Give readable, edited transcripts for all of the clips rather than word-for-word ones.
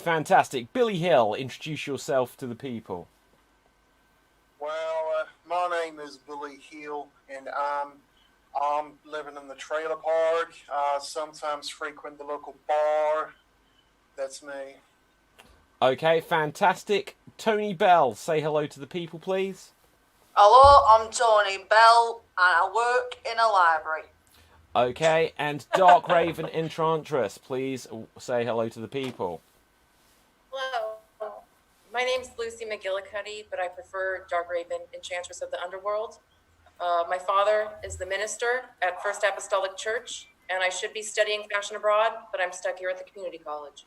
Fantastic. Billy Hill, introduce yourself to the people. Well, my name is Billy Hill, and I'm living in the trailer park. I sometimes frequent the local bar. That's me. Okay, fantastic. Tony Bell, say hello to the people, please. Hello, I'm Tony Bell, and I work in a library. Okay, and Dark Raven Enchantress, please say hello to the people. Hello. My name's Lucy McGillicuddy, but I prefer Dark Raven, Enchantress of the Underworld. My father is the minister at First Apostolic Church, and I should be studying fashion abroad, but I'm stuck here at the community college.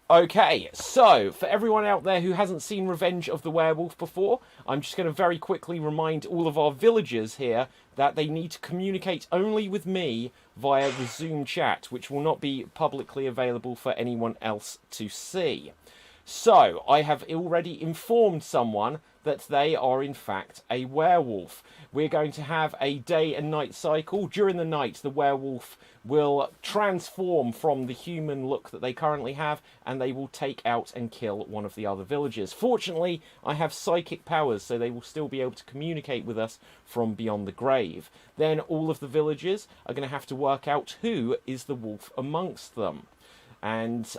Okay, so for everyone out there who hasn't seen Revenge of the Werewolf before, I'm just going to very quickly remind all of our villagers here that they need to communicate only with me via the Zoom chat, which will not be publicly available for anyone else to see. So, I have already informed someone that they are in fact a werewolf. We're going to have a day and night cycle. During the night, the werewolf will transform from the human look that they currently have, and they will take out and kill one of the other villagers. Fortunately, I have psychic powers, so they will still be able to communicate with us from beyond the grave. Then all of the villagers are going to have to work out who is the wolf amongst them. And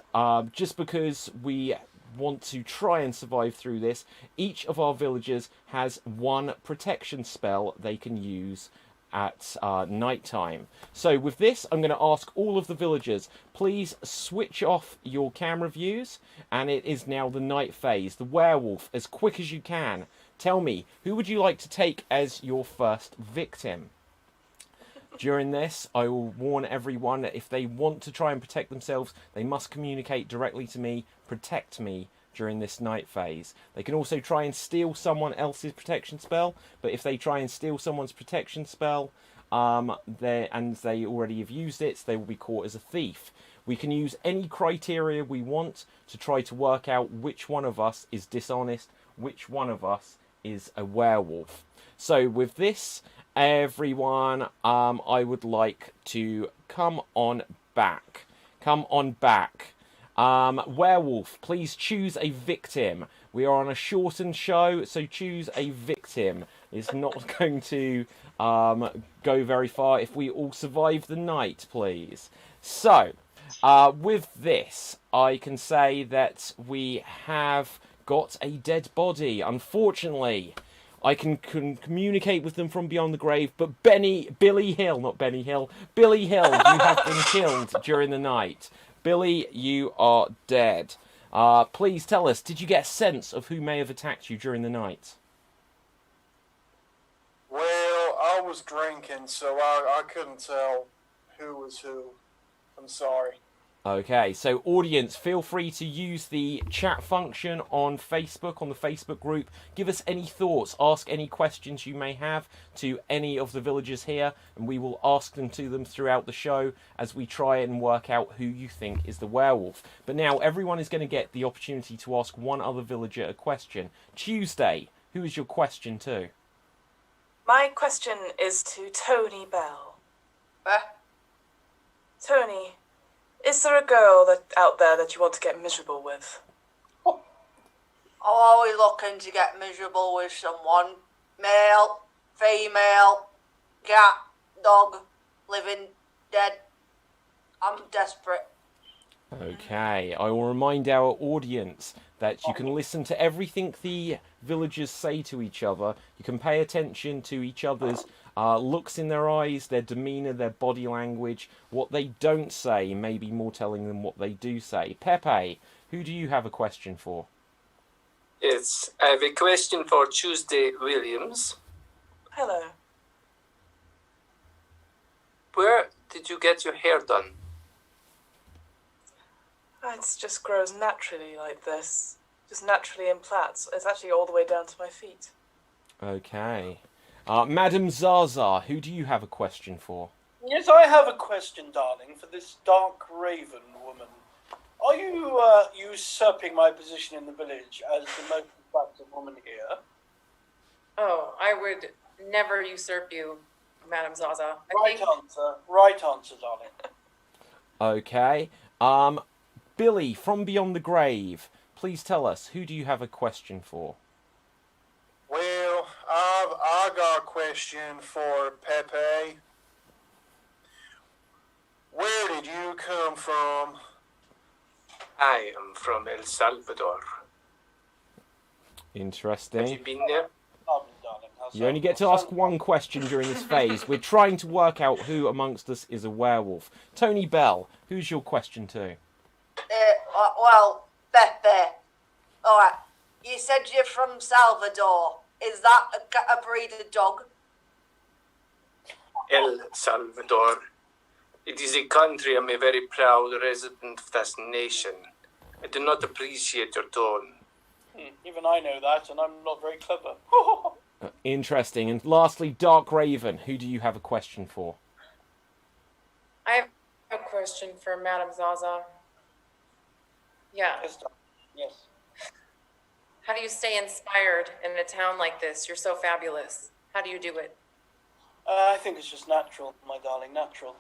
just because we want to try and survive through this, each of our villagers has one protection spell they can use at night time. So with this, I'm going to ask all of the villagers, please switch off your camera views, and it is now the night phase. The werewolf, as quick as you can, tell me, who would you like to take as your first victim? During this, I will warn everyone that if they want to try and protect themselves, they must communicate directly to me, protect me during this night phase. They can also try and steal someone else's protection spell, but if they try and steal someone's protection spell, and they already have used it, they will be caught as a thief. We can use any criteria we want to try to work out which one of us is dishonest, which one of us is a werewolf. So with this, everyone, I would like to come on back. Come on back. Werewolf, please choose a victim. We are on a shortened show, so choose a victim. It's not going to go very far if we all survive the night, please. So, with this, I can say that we have got a dead body, unfortunately. I can communicate with them from beyond the grave, but Billy Hill, you have been killed during the night. Billy, you are dead. Please tell us, did you get a sense of who may have attacked you during the night? Well, I was drinking, so I couldn't tell who was who. I'm sorry. Okay, so audience, feel free to use the chat function on Facebook, on the Facebook group. Give us any thoughts, ask any questions you may have to any of the villagers here, and we will ask them to them throughout the show as we try and work out who you think is the werewolf. But now everyone is going to get the opportunity to ask one other villager a question. Tuesday, who is your question to? My question is to Tony Bell. Tony, is there a girl out there that you want to get miserable with? Oh, are we looking to get miserable with someone? Male, female, cat, dog, living, dead? I'm desperate. Okay, I will remind our audience that you can listen to everything the villagers say to each other. You can pay attention to each other's looks in their eyes, their demeanour, their body language. What they don't say may be more telling than what they do say. Pepe, who do you have a question for? Yes, I have a question for Tuesday Williams. Hello. Where did you get your hair done? It just grows naturally like this. Just naturally in plaits. It's actually all the way down to my feet. Okay. Madam Zaza, who do you have a question for? Yes, I have a question, darling, for this Dark Raven woman. Are you usurping my position in the village as the most attractive woman here? Oh, I would never usurp you, Madam Zaza. Right answer, darling. Okay. Billy, from beyond the grave, please tell us, who do you have a question for? Well, I got a question for Pepe. Where did you come from? I am from El Salvador. Have Interesting. you been there? Darling. You only get to ask one question during this phase. We're trying to work out who amongst us is a werewolf. Tony Bell, who's your question to? Well, Pepe. Alright, you said you're from Salvador. Is that a breed of dog? El Salvador. It is a country. I'm a very proud resident of this nation. I do not appreciate your tone. Even I know that, and I'm not very clever. Interesting. And lastly, Dark Raven, who do you have a question for? I have a question for Madame Zaza. Yeah. Yes. How do you stay inspired in a town like this? You're so fabulous. How do you do it? I think it's just natural, my darling, natural.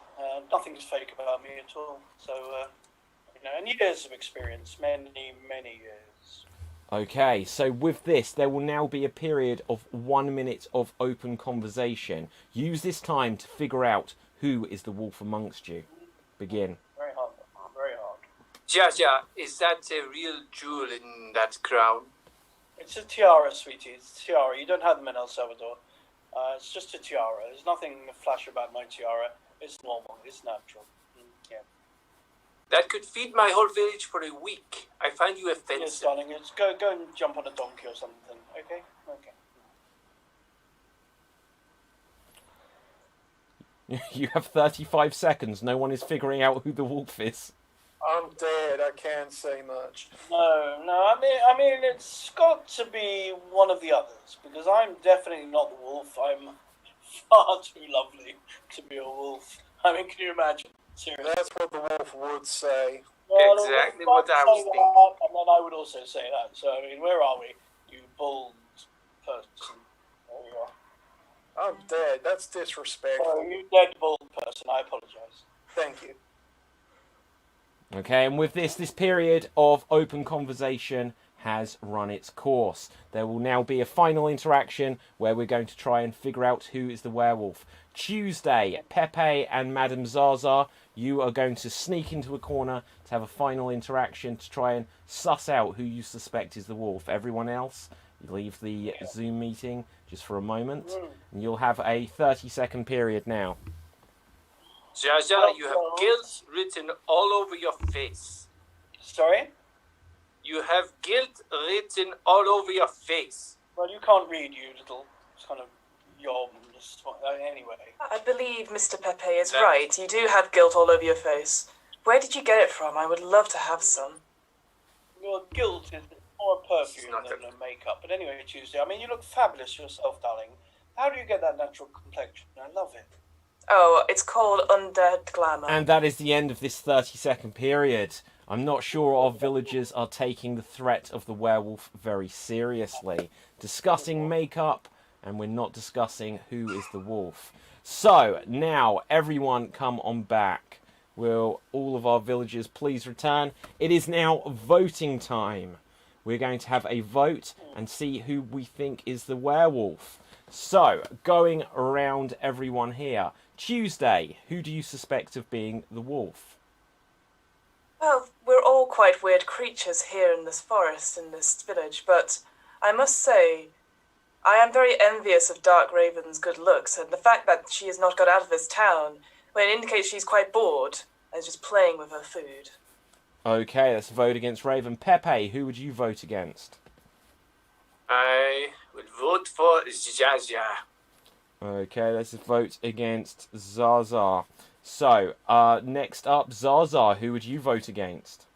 Nothing's fake about me at all. So, and years of experience, many, many years. Okay, so with this, there will now be a period of 1 minute of open conversation. Use this time to figure out who is the wolf amongst you. Begin. Very hard, very hard. Jaja, is that a real jewel in that crown? It's a tiara, sweetie. It's a tiara. You don't have them in El Salvador. It's just a tiara. There's nothing flash about my tiara. It's normal. It's natural. Yeah. That could feed my whole village for a week. I find you Yes, offensive. darling. It's go and jump on a donkey or something. Okay. Okay. You have 35 seconds. No one is figuring out who the wolf is. I'm dead. I can't say much. No. I mean, it's got to be one of the others because I'm definitely not the wolf. I'm far too lovely to be a wolf. I mean, can you imagine? Seriously. That's what the wolf would say. Well, Exactly the wolf what I might was say thinking. that, and then I would also say that. So, I mean, where are we? You bold person. There you are. I'm dead. That's disrespectful. Oh, you dead bold person. I apologise. Thank you. Okay, and with this period of open conversation has run its course. There will now be a final interaction where we're going to try and figure out who is the werewolf. Tuesday, Pepe and Madame Zaza, you are going to sneak into a corner to have a final interaction to try and suss out who you suspect is the wolf. Everyone else, you leave the Zoom meeting just for a moment, and you'll have a 30-second period now. Jaja, you have guilt written all over your face. Sorry? You have guilt written all over your face. Well, you can't read, you little kind of yob. Anyway. I believe Mr. Pepe is right. You do have guilt all over your face. Where did you get it from? I would love to have some. Your guilt is more perfume not than makeup. But anyway, Tuesday, I mean, you look fabulous yourself, darling. How do you get that natural complexion? I love it. Oh, it's called undead glamour. And that is the end of this 30-second period. I'm not sure our villagers are taking the threat of the werewolf very seriously. Discussing makeup, and we're not discussing who is the wolf. So, now, everyone come on back. Will all of our villagers please return? It is now voting time. We're going to have a vote and see who we think is the werewolf. So, going around everyone here. Tuesday, who do you suspect of being the wolf? Well, we're all quite weird creatures here in this forest, in this village, but I must say, I am very envious of Dark Raven's good looks, and the fact that she has not got out of this town, well, it indicates she's quite bored and is just playing with her food. Okay, let's vote against Raven. Pepe, who would you vote against? I would vote for Jaja. Okay, let's vote against Zaza. So, next up, Zaza, who would you vote against?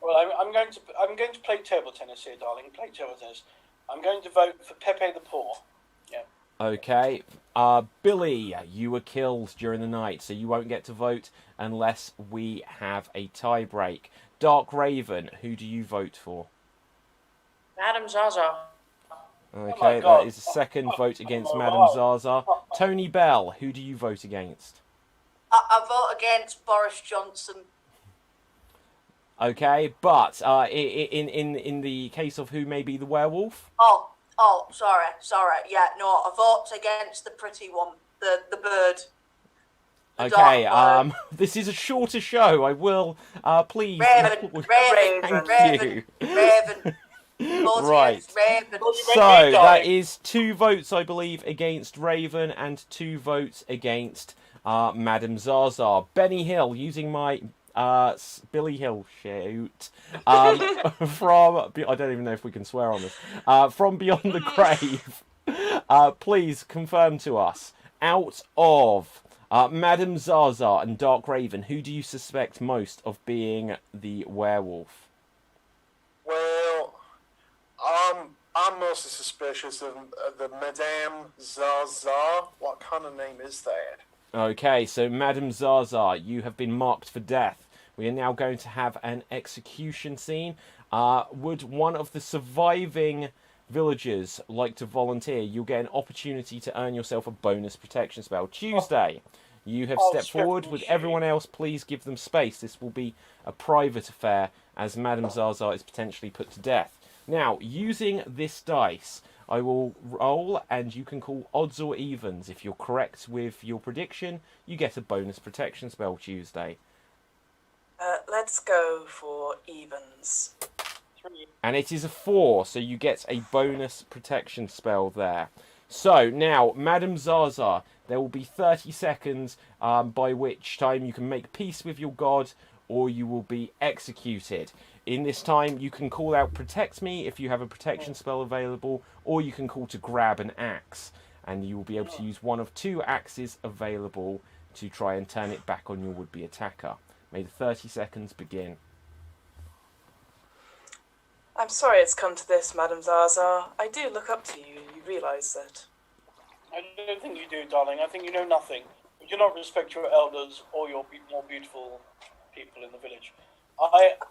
Well, I'm going to play table tennis here, darling. Play table tennis. I'm going to vote for Pepe the Poor. Yeah. Okay, Billy, you were killed during the night, so you won't get to vote unless we have a tie break. Dark Raven, who do you vote for? Madame Jaja. Okay, God. that is a second vote against Madame Zaza. Tony Bell, who do you vote against? I vote against Boris Johnson. Okay, but in the case of who may be the werewolf. Oh, sorry. Yeah, no, I vote against the pretty one, the bird. The Okay, dark bird. this is a shorter show. I will, please. Raven. Thank you. Right. Raven. So that is 2 votes, I believe, against Raven and 2 votes against Madame Zaza. Benny Hill using my Billy Hill shoot from I don't even know if we can swear on this from Beyond the Grave. Please confirm to us, out of Madame Zaza and Dark Raven, who do you suspect most of being the werewolf? Well, I'm mostly suspicious of the Madame Zaza. What kind of name is that? Okay, so Madame Zaza, you have been marked for death. We are now going to have an execution scene. Would one of the surviving villagers like to volunteer? You'll get an opportunity to earn yourself a bonus protection spell. Tuesday, you have stepped forward. With everyone else, please give them space. This will be a private affair, as Madame Zaza is potentially put to death. Now, using this dice, I will roll, and you can call odds or evens. If you're correct with your prediction, you get a bonus protection spell Tuesday. Let's go for evens. 3. And it is a 4, so you get a bonus protection spell there. So, now, Madame Zaza, there will be 30 seconds by which time you can make peace with your god, or you will be executed. In this time, you can call out Protect Me if you have a protection spell available, or you can call to grab an axe, and you will be able to use one of 2 axes available to try and turn it back on your would-be attacker. May the 30 seconds begin. I'm sorry it's come to this, Madame Zaza. I do look up to you. You realise that? I don't think you do, darling. I think you know nothing. You do not respect your elders or your more beautiful people in the village.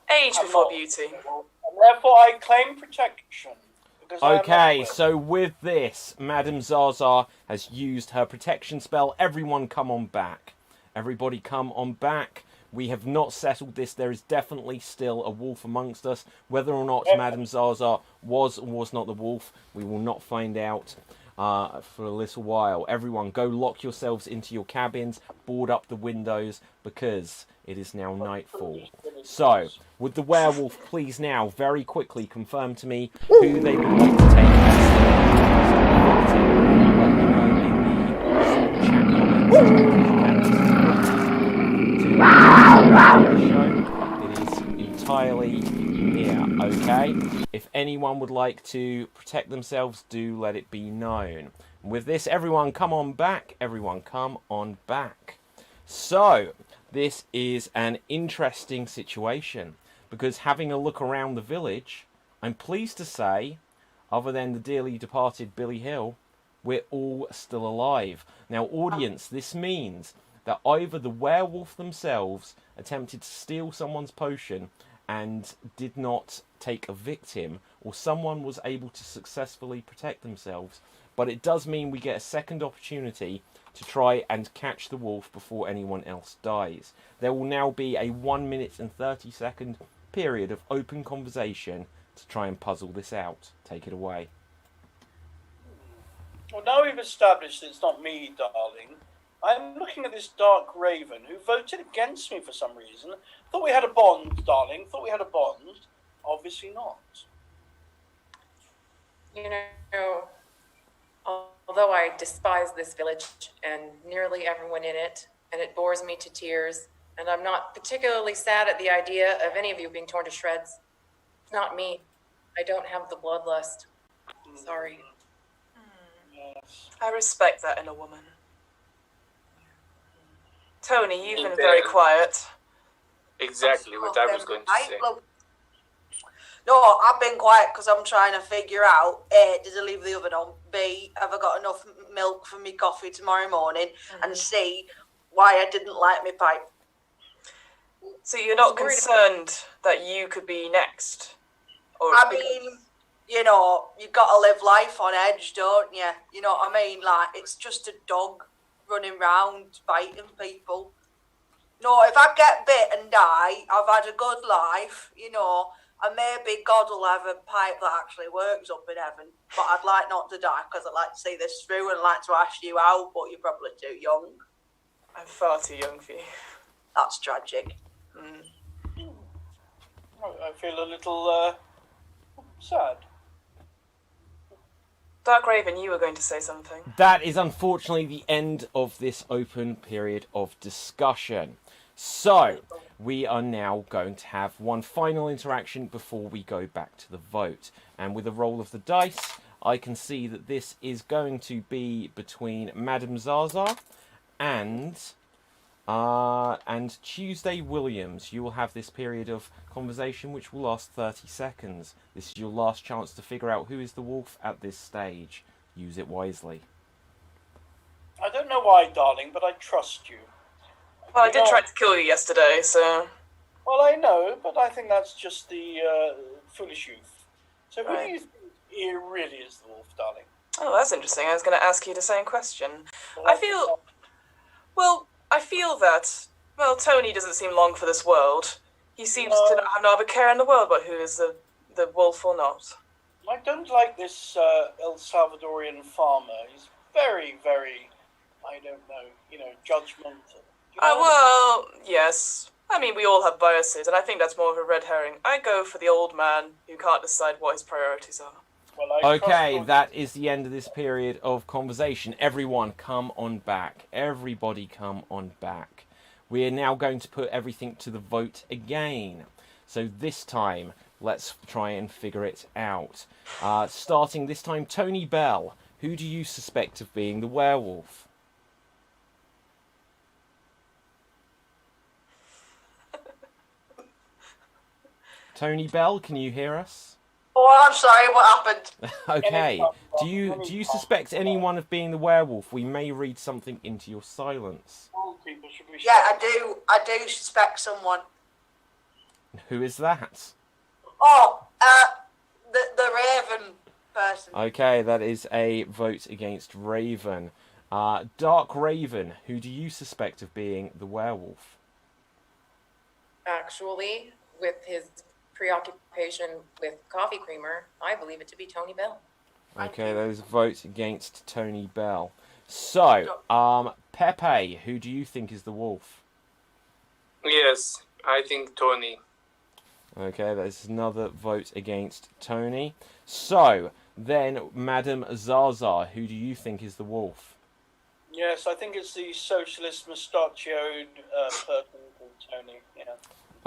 Age before beauty. And therefore, I claim protection. Okay, so with this, Madame Zaza has used her protection spell. Everyone come on back. Everybody come on back. We have not settled this. There is definitely still a wolf amongst us. Whether or not Madame Zaza was or was not the wolf, we will not find out for a little while. Everyone, go lock yourselves into your cabins, board up the windows, because it is now nightfall. So, would the werewolf please now very quickly confirm to me who they would like to take It is entirely here, okay? If anyone would like to protect themselves, do let it be known. With this, everyone come on back. Everyone come on back. So, this is an interesting situation, because having a look around the village, I'm pleased to say, other than the dearly departed Billy Hill, we're all still alive. Now, audience, this means that either the werewolf themselves attempted to steal someone's potion and did not take a victim, or someone was able to successfully protect themselves. But it does mean we get a second opportunity to try and catch the wolf before anyone else dies. There will now be a 1 minute and 30 second period of open conversation to try and puzzle this out. Take it away. Well, now we've established it's not me, darling. I'm looking at this Dark Raven who voted against me for some reason. Thought we had a bond, darling. Thought we had a bond. Obviously not. You know, although I despise this village and nearly everyone in it, and it bores me to tears, and I'm not particularly sad at the idea of any of you being torn to shreds. It's not me. I don't have the bloodlust. Sorry. Yes. I respect that in a woman. Tony, you've been very quiet. Exactly what I was going to say. No, I've been quiet because I'm trying to figure out, A, did I leave the oven on? B, have I got enough milk for me coffee tomorrow morning? And C, why I didn't light my pipe. So you're not concerned that you could be next? Or I mean, you know, you got to live life on edge, don't you? You know what I mean? Like, it's just a dog running around biting people. No, if I get bit and die, I've had a good life, you know, and maybe God will have a pipe that actually works up in heaven. But I'd like not to die because I'd like to see this through and like to ask you out, but you're probably too young. I'm far too young for you. That's tragic. I feel a little sad. Dark Raven, you were going to say something. That is unfortunately the end of this open period of discussion. So, we are now going to have one final interaction before we go back to the vote. And with a roll of the dice, I can see that this is going to be between Madame Zaza and Tuesday Williams. You will have this period of conversation which will last 30 seconds. This is your last chance to figure out who is the wolf at this stage. Use it wisely. I don't know why, darling, but I trust you. Well, I did try to kill you yesterday, so... Well, I know, but I think that's just the foolish youth. So who do you think he really is the wolf, darling? Oh, that's interesting. I was going to ask you the same question. I feel that, well, Tony doesn't seem long for this world. He seems to have no other care in the world about who is the wolf or not. I don't like this El Salvadorian farmer. He's very, very, I don't know, judgmental. Well, yes. I mean, we all have biases, and I think that's more of a red herring. I go for the old man who can't decide what his priorities are. Well, Okay, that is the end of this period of conversation. Everyone, come on back. Everybody come on back. We are now going to put everything to the vote again. So this time, let's try and figure it out. Starting this time, Tony Bell. Who do you suspect of being the werewolf? Tony Bell, can you hear us? Oh, I'm sorry, what happened? Okay. Do you suspect anyone of being the werewolf? We may read something into your silence. Yeah, I do suspect someone. Who is that? Oh, the Raven person. Okay, that is a vote against Raven. Dark Raven, who do you suspect of being the werewolf? Actually, with his preoccupation with coffee creamer, I believe it to be Tony Bell. Okay, that is a vote against Tony Bell. So, Pepe, who do you think is the wolf? Yes, I think Tony. Okay, that is another vote against Tony. So, then, Madame Zaza, who do you think is the wolf? Yes, I think it's the socialist mustachioed person called Tony. Yeah.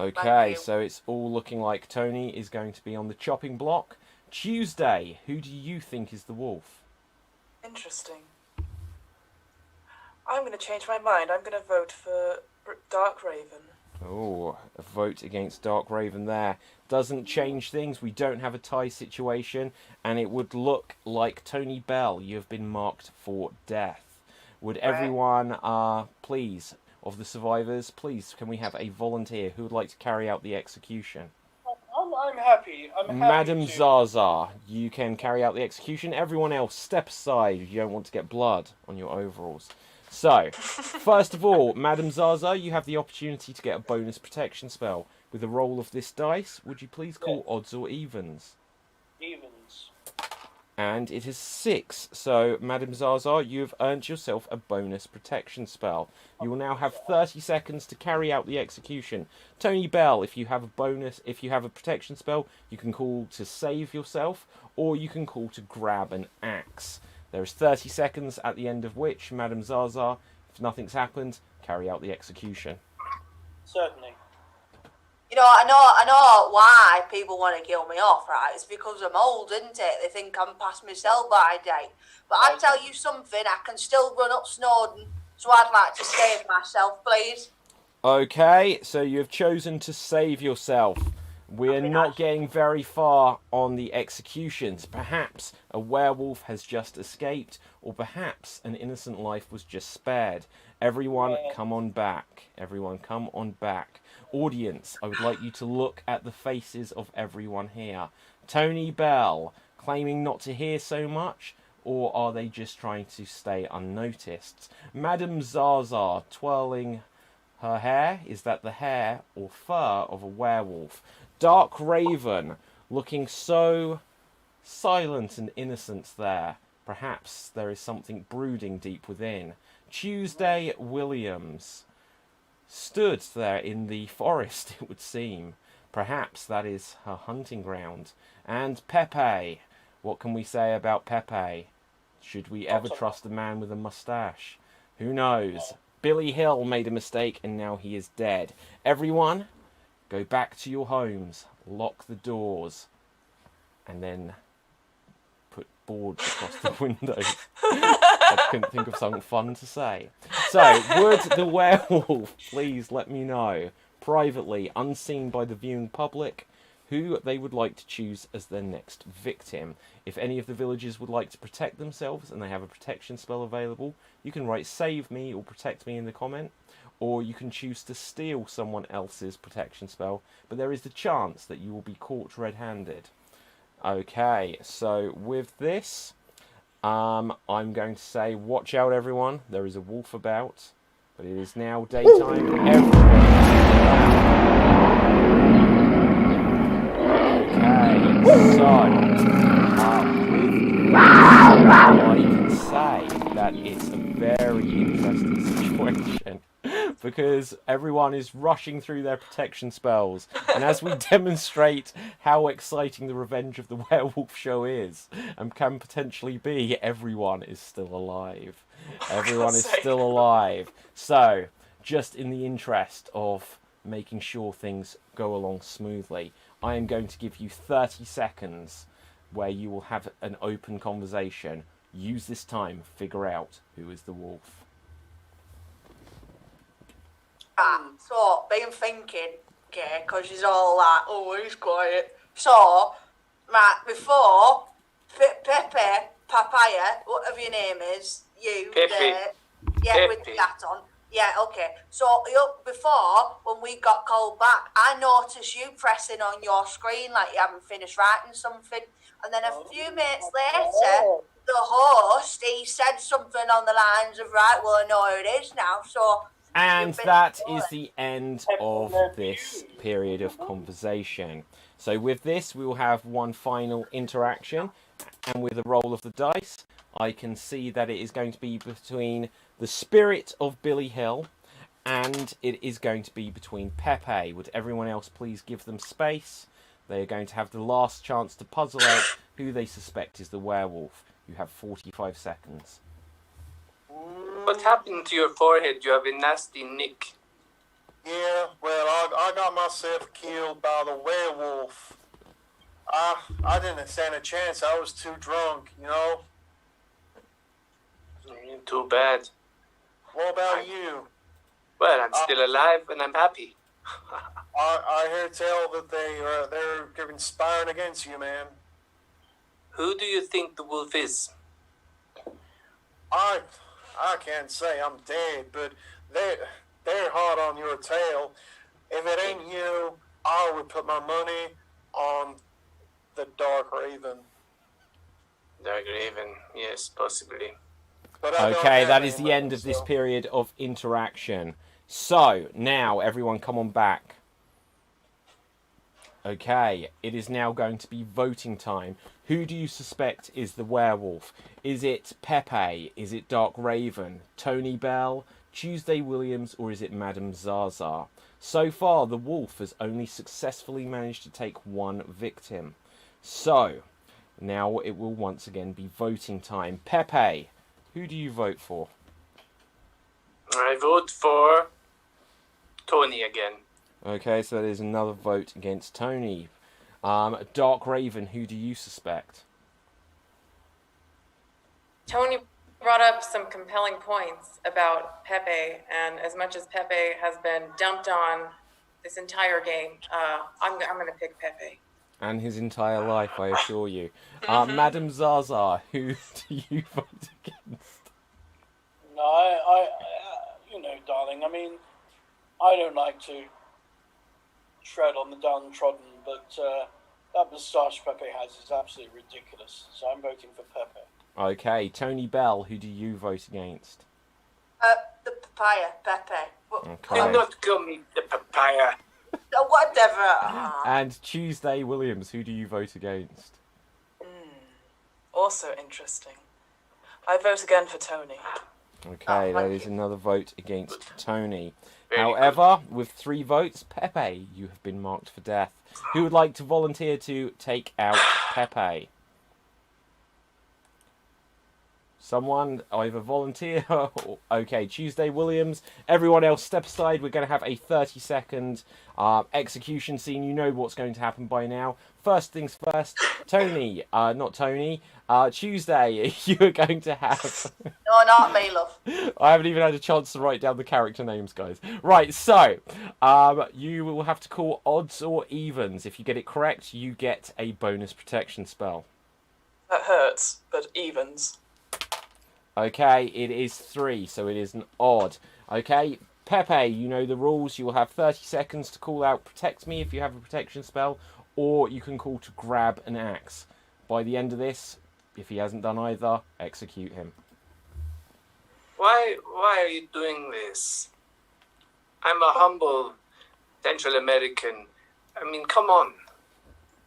Okay, so it's all looking like Tony is going to be on the chopping block. Tuesday, who do you think is the wolf? Interesting. I'm going to change my mind. I'm going to vote for Dark Raven. Oh, a vote against Dark Raven there. Doesn't change things. We don't have a tie situation. And it would look like Tony Bell, you have been marked for death. Would everyone, please, of the survivors, please, can we have a volunteer who would like to carry out the execution? I'm happy. Madame Zaza, you can carry out the execution. Everyone else, step aside if you don't want to get blood on your overalls. So, first of all, Madame Zaza, you have the opportunity to get a bonus protection spell. With a roll of this dice, would you please call odds or evens? Evens. And it is 6. So, Madame Zaza, you have earned yourself a bonus protection spell. You will now have 30 seconds to carry out the execution. Tony Bell, if you have a protection spell, you can call to save yourself, or you can call to grab an axe. There is 30 seconds at the end of which, Madame Zaza, if nothing's happened, carry out the execution. Certainly. You know, I know why people want to kill me off, right? It's because I'm old, isn't it? They think I'm past my sell-by date. But I tell you something, I can still run up Snowden, so I'd like to save myself, please. Okay, so you have chosen to save yourself. We're not getting very far on the executions. Perhaps a werewolf has just escaped, or perhaps an innocent life was just spared. Everyone, come on back. Everyone, come on back. Audience, I would like you to look at the faces of everyone here. Tony Bell, claiming not to hear so much, or are they just trying to stay unnoticed? Madame Zaza, twirling her hair? Is that the hair or fur of a werewolf? Dark Raven, looking so silent and innocent there. Perhaps there is something brooding deep within. Tuesday Williams stood there in the forest, it would seem. Perhaps that is her hunting ground. And Pepe. What can we say about Pepe? Should we ever trust a man with a mustache? Who knows? Billy Hill made a mistake and now he is dead. Everyone, go back to your homes, lock the doors, and then put boards across the windows. I couldn't think of something fun to say. So, would the werewolf please let me know, privately, unseen by the viewing public, who they would like to choose as their next victim. If any of the villagers would like to protect themselves and they have a protection spell available, you can write save me or protect me in the comment, or you can choose to steal someone else's protection spell, but there is the chance that you will be caught red-handed. Okay, so with this, I'm going to say watch out everyone, there is a wolf about, but it is now daytime. So, I can say that it's a very interesting situation because everyone is rushing through their protection spells, and as we demonstrate how exciting the Revenge of the Werewolf show is and can potentially be, everyone is still alive. Everyone is still alive. So, just in the interest of making sure things go along smoothly, I am going to give you 30 seconds where you will have an open conversation. Use this time, figure out who is the wolf. So, been thinking, okay, because she's all like, oh, he's quiet. So, right, before, Pepe, Papaya, whatever your name is, you, Pepe. Yeah, Pepe. with the hat on. Yeah, okay. So, before, when we got called back, I noticed you pressing on your screen like you haven't finished writing something. And then a few minutes later, the host, he said something on the lines of, right, well, I know who it is now. So, and that is the end of this period of conversation. So with this, we will have one final interaction. And with a roll of the dice, I can see that it is going to be between the spirit of Billy Hill, and it is going to be between Pepe. Would everyone else please give them space? They are going to have the last chance to puzzle out who they suspect is the werewolf. You have 45 seconds. What happened to your forehead? You have a nasty nick. Yeah, well, I got myself killed by the werewolf. I didn't stand a chance. I was too drunk, you know. Too bad. What about you? Well, I'm still alive and I'm happy. I hear tell that they're conspiring against you, man. Who do you think the wolf is? I can't say I'm dead, but they're hot on your tail. If it ain't you, I would put my money on the Dark Raven. Dark Raven, yes, possibly. Okay, that is the end of this period of interaction. So, now, everyone come on back. Okay, it is now going to be voting time. Who do you suspect is the werewolf? Is it Pepe? Is it Dark Raven? Tony Bell? Tuesday Williams? Or is it Madame Zaza? So far, the wolf has only successfully managed to take one victim. So, now it will once again be voting time. Pepe, who do you vote for? I vote for Tony again. Okay, so there's another vote against Tony. Dark Raven, who do you suspect? Tony brought up some compelling points about Pepe, and as much as Pepe has been dumped on this entire game, I'm going to pick Pepe. And his entire life, I assure you. Madame Zaza, who do you vote against? No, I you know, darling, I mean, I don't like to tread on the downtrodden, but that moustache Pepe has is absolutely ridiculous, so I'm voting for Pepe. Okay, Tony Bell, who do you vote against? The papaya, Pepe. Okay. Do not call me the papaya. Whatever. And Tuesday Williams, who do you vote against? Also interesting. I vote again for Tony. Okay, Oh, that thank is you. another vote against Tony. Very However, with 3 votes, Pepe, you have been marked for death. Who would like to volunteer to take out Pepe? Someone, either volunteer or... Okay, Tuesday Williams. Everyone else, step aside. We're going to have a 30-second execution scene. You know what's going to happen by now. First things first, Tony, not Tony, Tuesday, you are going to have... No, not me, love. I haven't even had a chance to write down the character names, guys. Right, so, you will have to call odds or evens. If you get it correct, you get a bonus protection spell. That hurts, but evens. Okay, it is 3, so it is an odd. Okay, Pepe, you know the rules. You will have 30 seconds to call out Protect Me if you have a protection spell, or you can call to grab an axe. By the end of this, if he hasn't done either, execute him. Why are you doing this? I'm a humble Central American. I mean, come on.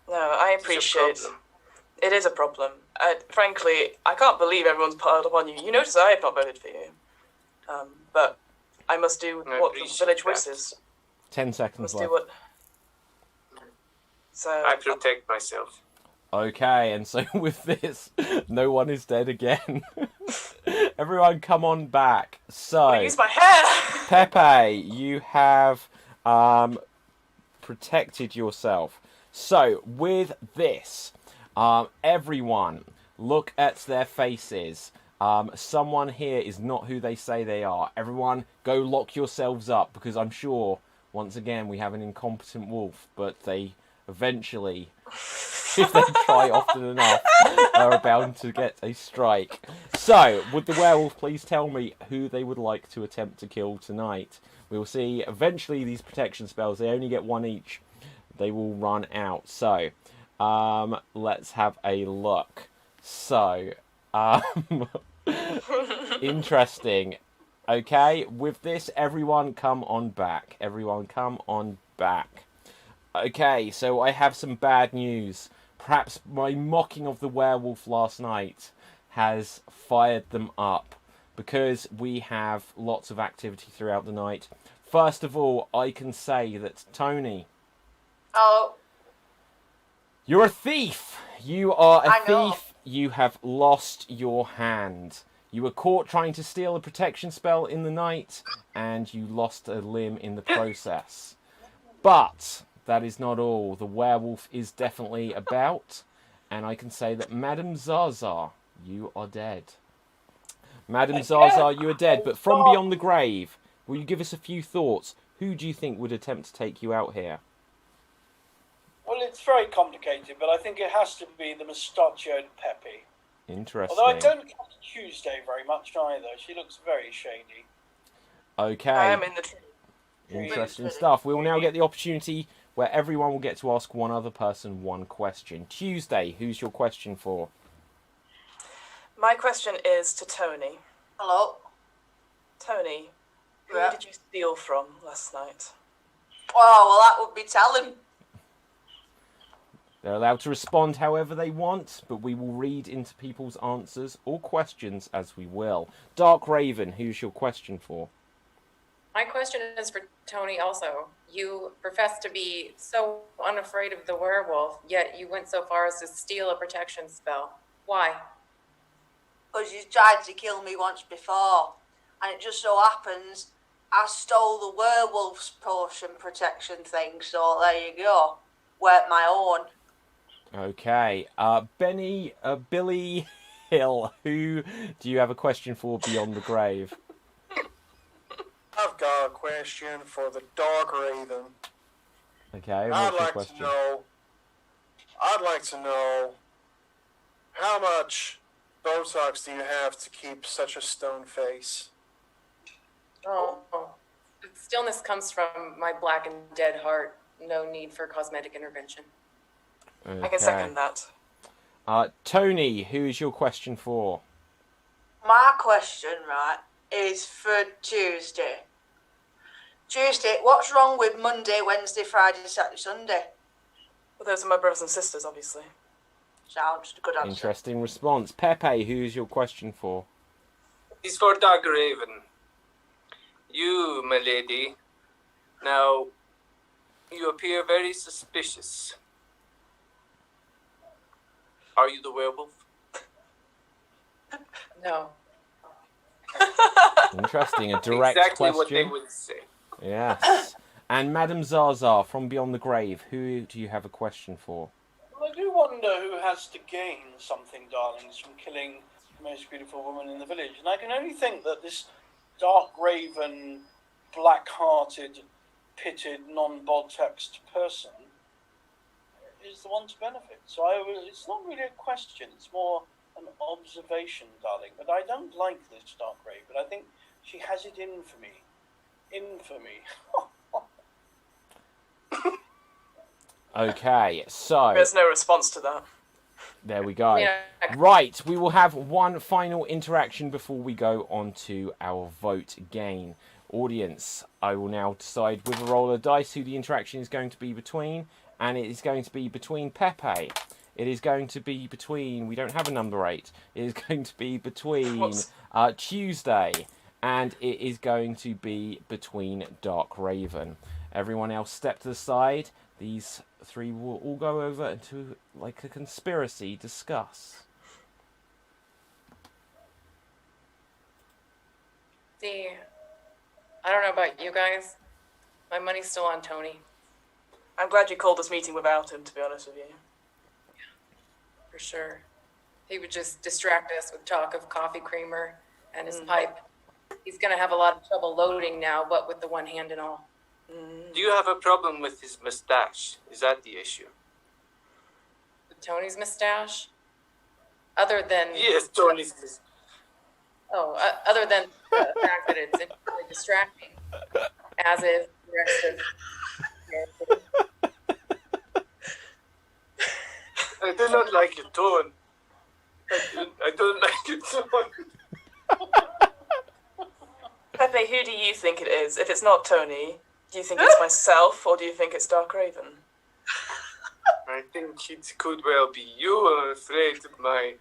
No, I It's a appreciate problem. it is a problem. Frankly, I can't believe everyone's piled up on you. You notice I have not voted for you. But I must do I what the appreciate village that. wishes. 10 seconds Must do left. what. So I protect myself. Okay, and so with this, no one is dead again. Everyone come on back. So, use my hair. Pepe, you have protected yourself. So, with this, everyone, look at their faces. Someone here is not who they say they are. Everyone, go lock yourselves up, because I'm sure, once again, we have an incompetent wolf, but they eventually, if they try often enough, are bound to get a strike. So, would the werewolf please tell me who they would like to attempt to kill tonight? We will see, eventually, these protection spells, they only get 1 each. They will run out. So, let's have a look. So, interesting. Okay, with this, everyone come on back. Everyone come on back. Okay, so I have some bad news. Perhaps my mocking of the werewolf last night has fired them up, because we have lots of activity throughout the night. First of all, I can say that Tony, Oh, you're a thief. You are a I know. thief. You have lost your hand. You were caught trying to steal a protection spell in the night, and you lost a limb in the process. But that is not all. The werewolf is definitely about, and I can say that Madame Zaza, you are dead. Madame Zaza, you are dead, but from beyond the grave, will you give us a few thoughts? Who do you think would attempt to take you out here? Well, it's very complicated, but I think it has to be the mustachioed Pepe. Interesting. Although I don't like Tuesday very much either. She looks very shady. Okay. I am in the tree. Interesting stuff. We will now get the opportunity where everyone will get to ask one other person one question. Tuesday, who's your question for? My question is to Tony. hello. Tony, who Yeah. did you steal from last night? Oh, well, that would be telling. They're allowed to respond however they want, but we will read into people's answers or questions as we will. Dark Raven, who's your question for? My question is for Tony also. You profess to be so unafraid of the werewolf, yet you went so far as to steal a protection spell. Why? Because you tried to kill me once before, and it just so happens I stole the werewolf's potion protection thing, so there you go. Weren't my own. Okay. Billy Hill, who do you have a question for beyond the grave? I've got a question for the Dark Raven. Okay, I'd what's your like question? to know. I'd like to know how much Botox do you have to keep such a stone face? Oh, the stillness comes from my black and dead heart. No need for cosmetic intervention. Okay. I can second that. Tony, who is your question for? My question, right, is for Tuesday. Tuesday, what's wrong with Monday, Wednesday, Friday, Saturday, Sunday? Well, those are my brothers and sisters, obviously. Sounds a good answer. Interesting response. Pepe, who's your question for? It's for Dark Raven. You, my lady. Now, you appear very suspicious. Are you the werewolf? No. Interesting, a direct Exactly question. what they would say. Yes. And Madame Zaza from Beyond the Grave, who do you have a question for? Well, I do wonder who has to gain something, darlings, from killing the most beautiful woman in the village. And I can only think that this dark raven, black-hearted, pitted, non-bod-texed person is the one to benefit. So it's not really a question, it's more an observation, darling. But I don't like this dark raven. I think she has it in for me. Okay, so There's no response to that. there we go. Yeah. Right, we will have one final interaction before we go on to our vote again. Audience, I will now decide with a roll of dice who the interaction is going to be between, and it is going to be between Pepe. It is going to be between, we don't have a number 8, it is going to be between Tuesday, and it is going to be between Dark Raven. Everyone else step to the side. These three will all go over into like a conspiracy discuss. See, I don't know about you guys. My money's still on Tony, I'm glad you called this meeting without him, to be honest with you. for sure. He would just distract us with talk of coffee creamer and his pipe. He's gonna have a lot of trouble loading now, what with the one hand and all. Do you have a problem with his mustache? Is that the issue? With Tony's mustache? Other than... Yes, Tony's. Other than the fact that it's really distracting, as is the rest of... I do not like your tone. I don't like your tone. Pepe, who do you think it is? If it's not Tony, do you think it's myself, or do you think it's Dark Raven? I think it could well be you. I'm afraid of my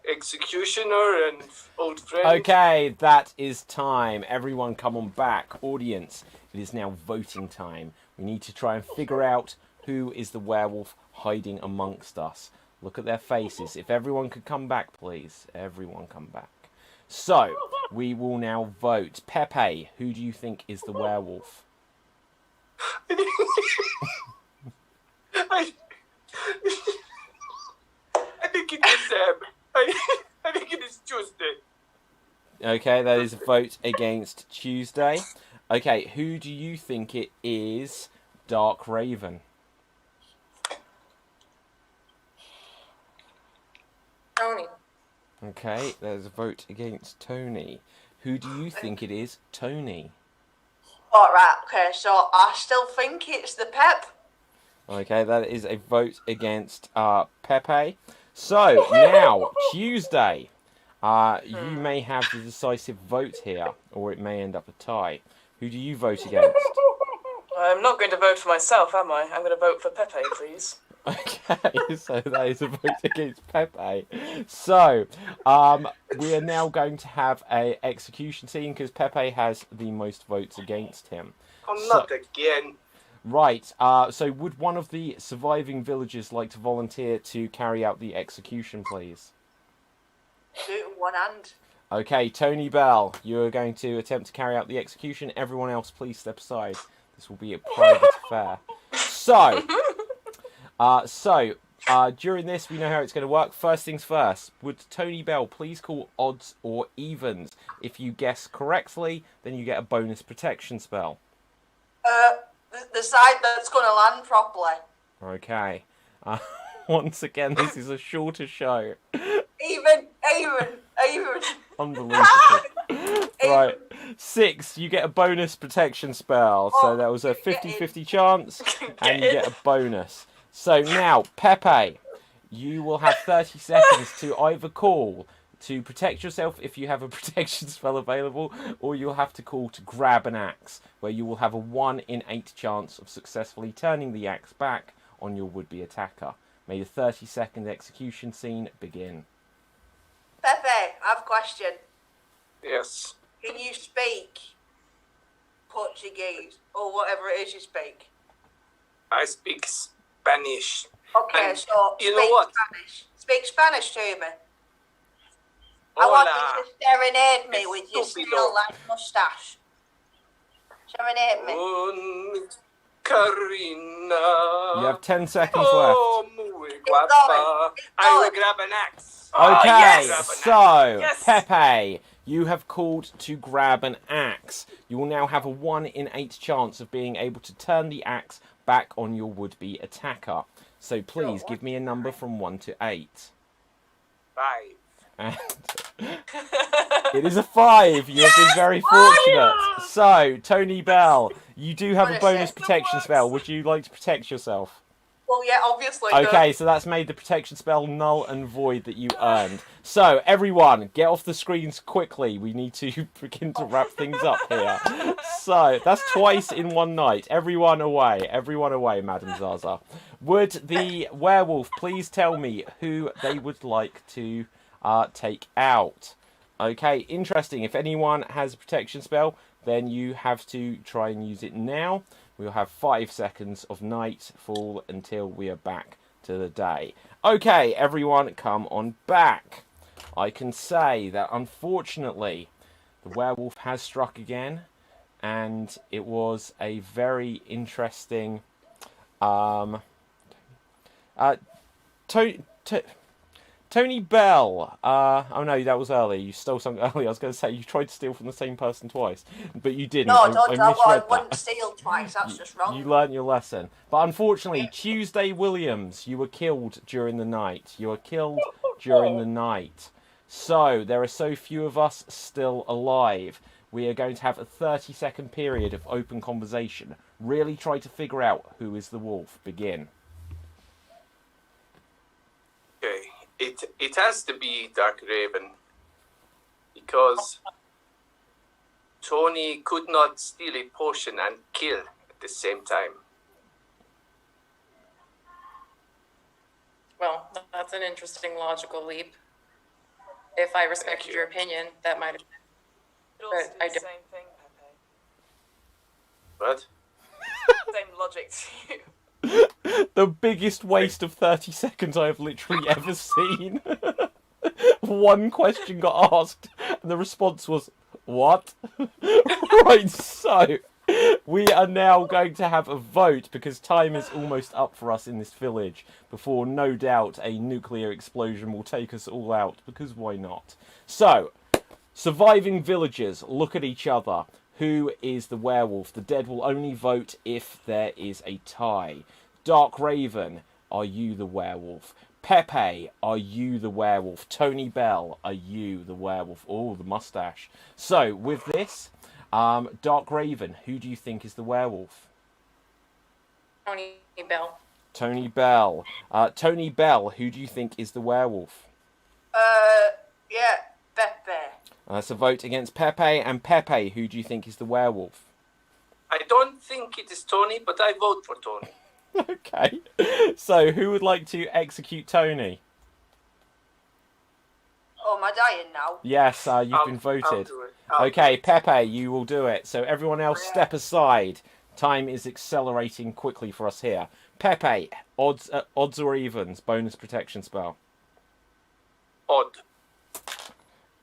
executioner and old friend. Okay, that is time. Everyone come on back. Audience, it is now voting time. We need to try and figure out who is the werewolf hiding amongst us. Look at their faces. If everyone could come back, please. Everyone come back. So, we will now vote. Pepe, who do you think is the werewolf? I think it is I think it is Tuesday. Okay, that is a vote against Tuesday. Okay, who do you think it is? Dark Raven. Tony. Okay, there's a vote against Tony. Who do you think it is? Tony. Alright, okay, so I still think it's the Pep. Okay, that is a vote against Pepe. So, now, Tuesday. You may have the decisive vote here, or it may end up a tie. Who do you vote against? I'm not going to vote for myself, am I? I'm going to vote for Pepe, please. Okay, so that is a vote against Pepe. So, we are now going to have a execution scene because Pepe has the most votes against him. Oh, not again. Right, so would one of the surviving villagers like to volunteer to carry out the execution, please? Do it with one hand. Okay, Tony Bell, you are going to attempt to carry out the execution. Everyone else, please step aside. This will be a private affair. So, during this, we know how it's going to work. First things first, would Tony Bell please call odds or evens? If you guess correctly, then you get a bonus protection spell. The side that's going to land properly. Okay. Once again, this is a shorter show. Even. Unbelievable. Right. 6, you get a bonus protection spell. So that was a 50-50 chance, and you get a bonus. So now, Pepe, you will have 30 seconds to either call to protect yourself if you have a protection spell available, or you'll have to call to grab an axe, where you will have a 1 in 8 chance of successfully turning the axe back on your would-be attacker. May the 30-second execution scene begin. Pepe, I have a question. Yes. Can you speak Portuguese or whatever it is you speak? I speak Spanish. Okay, And so you speak know what? Spanish. Speak Spanish to me. I want you to serenade me with your Estúpido. steel like mustache. Serenade me. Karina. You have 10 seconds Oh, muy guapa. I will grab an axe. left. Okay, Yes. so, Yes. Pepe, you have called to grab an axe. You will now have a 1 in 8 chance of being able to turn the axe back on your would-be attacker. So please give me a number from 1 to 8. 5. And it is a 5. You have been very fortunate. So, Tony Bell, you do have a bonus protection spell. Would you like to protect yourself? Well, yeah, obviously. Okay, so that's made the protection spell null and void that you earned. So, everyone, get off the screens quickly. We need to begin to wrap things up here. So, that's twice in one night. Everyone away, Madam Zaza. Would the werewolf please tell me who they would like to take out? Okay, interesting. If anyone has a protection spell, then you have to try and use it now. We'll have 5 seconds of nightfall until we are back to the day. Okay, everyone, come on back. I can say that unfortunately, the werewolf has struck again, and it was a very interesting. Tony Bell. Oh no, that was early. You stole something early. I was going to say you tried to steal from the same person twice, but you didn't. No, I I misread wouldn't that. steal twice. That's just wrong. You learnt your lesson. But unfortunately, Tuesday Williams, you were killed during the night. You were killed during the night. So there are so few of us still alive. We are going to have a 30-second period of open conversation. Really try to figure out who is the wolf. Begin. Okay. It has to be Dark Raven, because Tony could not steal a potion and kill at the same time. Well, that's an interesting logical leap. If I respected you. your opinion, that might have. It also I do the don't- same thing, Pepe. What? Same logic to you. The biggest waste of 30 seconds I have literally ever seen. One question got asked, and the response was, what? Right, so we are now going to have a vote, because time is almost up for us in this village, before no doubt a nuclear explosion will take us all out, because why not? So, surviving villagers, look at each other. Who is the werewolf? The dead will only vote if there is a tie. Dark Raven, are you the werewolf? Pepe, are you the werewolf? Tony Bell, are you the werewolf? Oh, the mustache. So, with this, Dark Raven, who do you think is the werewolf? Tony Bell. Tony Bell. Tony Bell, who do you think is the werewolf? Yeah, Pepe. That's a vote against Pepe. And Pepe, who do you think is the werewolf? I don't think it is Tony, but I vote for Tony. Okay. So, who would like to execute Tony? Oh, am I dying now? Yes, you've been voted. I'll do it. I'll Okay, do it. Pepe, you will do it. So everyone else step aside. Time is accelerating quickly for us here. Pepe, odds or evens, bonus protection spell. Odd.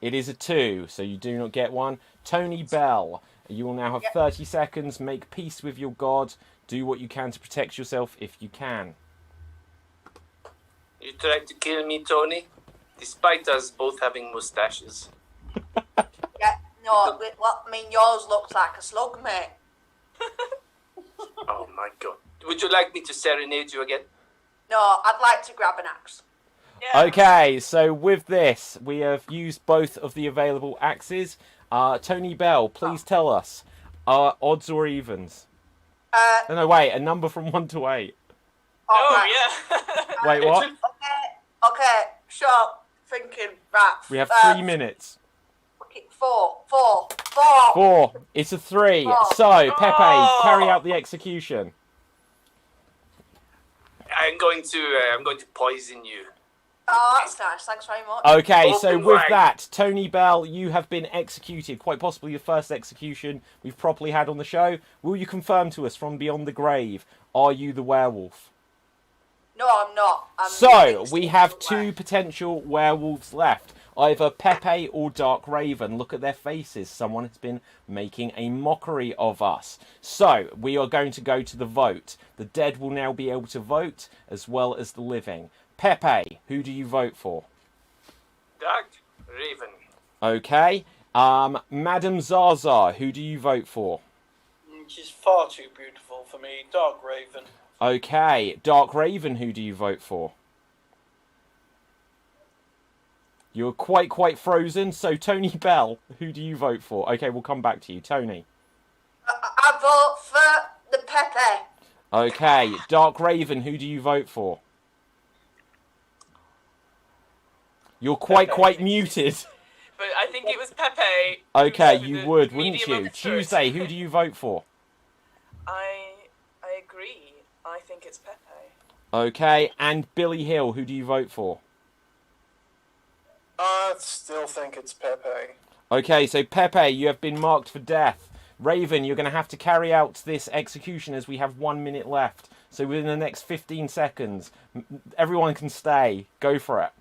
It is a 2, so you do not get one. Tony Bell, you will now have 30 seconds. Make peace with your god. Do what you can to protect yourself if you can. You tried to kill me, Tony, despite us both having mustaches. Yeah, no, well, I mean, yours looks like a slug, mate. Oh my god. Would you like me to serenade you again? No, I'd like to grab an axe. Yeah. Okay, so with this, we have used both of the available axes. Tony Bell, please tell us, odds or evens? No, wait, a number from 1 to 8. Oh, right. yeah. Wait, what? Okay, so thinking. Right. We have 3 minutes. Four. 4. It's a 3. 4. So, Pepe, carry out the execution. I'm going to poison you. Oh, that's nice. Thanks very much. Okay, so Open with wide. that, Tony Bell, you have been executed. Quite possibly the first execution we've properly had on the show. Will you confirm to us from beyond the grave, are you the werewolf? No, I'm not. So, we have 2 potential werewolves left. Either Pepe or Dark Raven. Look at their faces. Someone has been making a mockery of us. So, we are going to go to the vote. The dead will now be able to vote, as well as the living. Pepe, who do you vote for? Dark Raven. Okay. Madam Zaza, who do you vote for? She's far too beautiful for me. Dark Raven. Okay. Dark Raven, who do you vote for? You're quite frozen. So, Tony Bell, who do you vote for? Okay, we'll come back to you. Tony. I vote for the Pepe. Okay. Dark Raven, who do you vote for? You're quite muted. But I think it was Pepe. Okay, who's you the would, medium wouldn't of you? the spirit. Tuesday, who do you vote for? I agree. I think it's Pepe. Okay, and Billy Hill, who do you vote for? I still think it's Pepe. Okay, so Pepe, you have been marked for death. Raven, you're going to have to carry out this execution as we have 1 minute left. So within the next 15 seconds, everyone can stay. Go for it.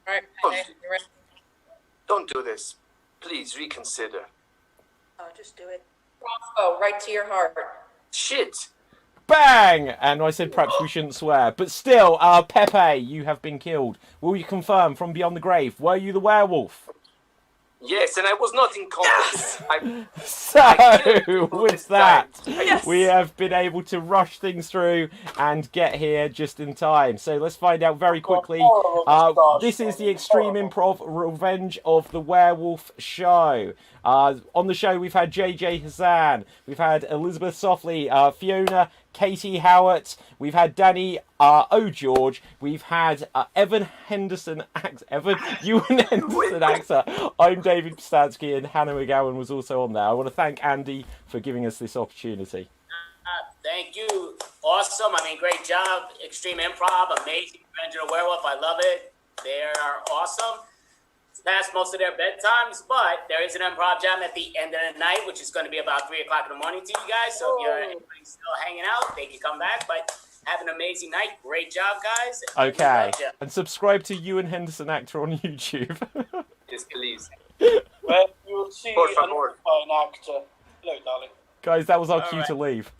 All right, Pepe, you ready? Don't do this. Please reconsider. Oh, just do it. Crossbow right to your heart. Shit. Bang! And I said perhaps we shouldn't swear. But still, Pepe, you have been killed. Will you confirm from beyond the grave, were you the werewolf? Yes, and I was not incompetent. So, with that, Yes. we have been able to rush things through and get here just in time. So let's find out very quickly. This is the Extreme Improv Revenge of the Werewolf show. On the show, we've had JJ Hassan, we've had Elizabeth Softly, Fiona, Katie Howard, we've had Danny O'George, we've had Ewan Henderson actor. I'm David Pustansky, and Hannah McGowan was also on there. I want to thank Andy for giving us this opportunity. Thank you. Awesome. I mean, great job. Extreme Improv, amazing. Revenge of the Werewolf, I love it. They are awesome. It's past most of their bedtimes, but there is an improv jam at the end of the night, which is going to be about 3 o'clock in the morning to you guys. So if you're still hanging out, they can come back. But have an amazing night. Great job, guys. Okay. And subscribe to Ewan Henderson Actor on YouTube. Yes, please. Where you will see Por an favor. actor. Hello, darling. Guys, that was our cue to leave.